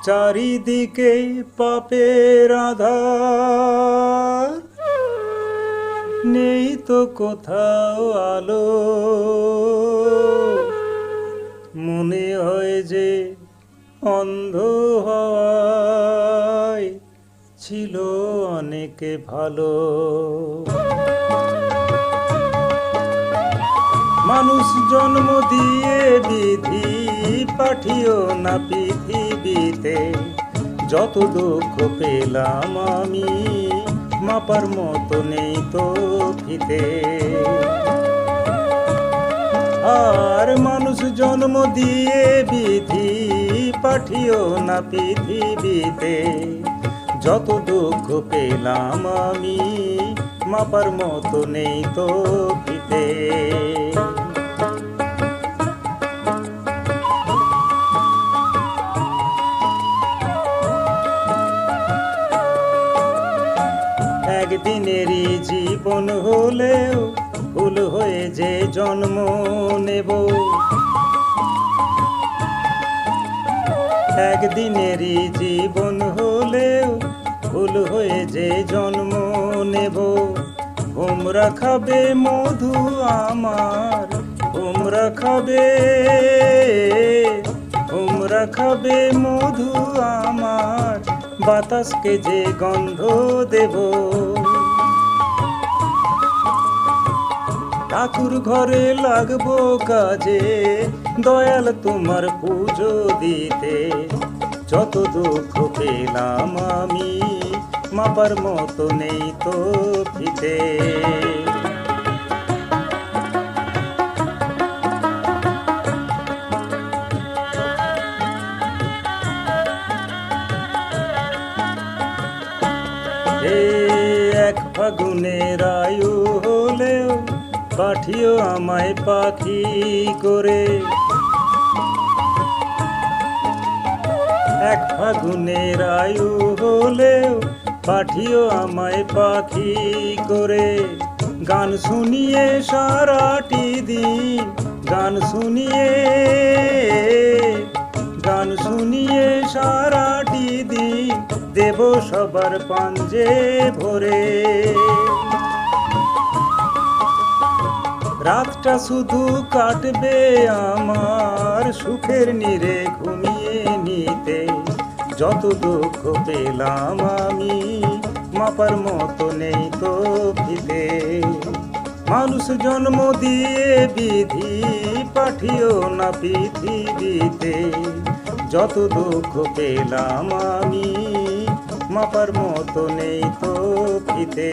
চারিদিকে পাপের আঁধার, নেই তো কোথাও আলো। মনে হয় যে অন্ধ হওয়ায় ছিল অনেকে ভালো। মানুষ জন্ম দিয়ে বিধি পাঠিও না পৃথিবীতে, যত দুঃখ পেলাম আমি মাপার মতো নেই তো ফিতে। আর মানুষ জন্ম দিয়ে বিধি পাঠিও না পৃথিবীতে, যত দুঃখ পেলাম আমি মাপার মতো নেই তো ফিতে। একদিনেরই জীবন হলেও ভুল হয়ে যে জন্ম নেব, একদিনেরই জীবন হলেও ভুল হয়ে যে জন্ম নেব। তোমরা খাবে মধু আমার, তোমরা খাবে, তোমরা খাবে মধু আমার, বাতাসকে যে গন্ধ দেব। ঠাকুর ঘরে লাগবো কাজে, দয়াল তোমার পুজো দিতে। যত দুঃখ পেলাম আমি মাপার মতো নেই তো ফিতে। এক ফাগুনের আয়ু হলেও পাঠিও আমায় পাখি করে, এক ফাগুনের আয়ু হলেও পাঠিও আমায় পাখি করে। গান শুনিয়ে সারাটি দিন, গান শুনিয়ে, গান শুনিয়ে সারাটি দিন দেব সবার পাঞ্জে ভরে। রাতটা শুধু কাটবে আমার সুখের নীড়ে ঘুমিয়ে নিতে। যত দুঃখ পেলাম আমি মাপার মতো নেই তো ফিতে। মানুষ জন্ম দিয়ে বিধি পাঠিও না পৃথিবীতে, যত দুঃখ পেলাম আমি মাপার মতো নেই তো ফিতে।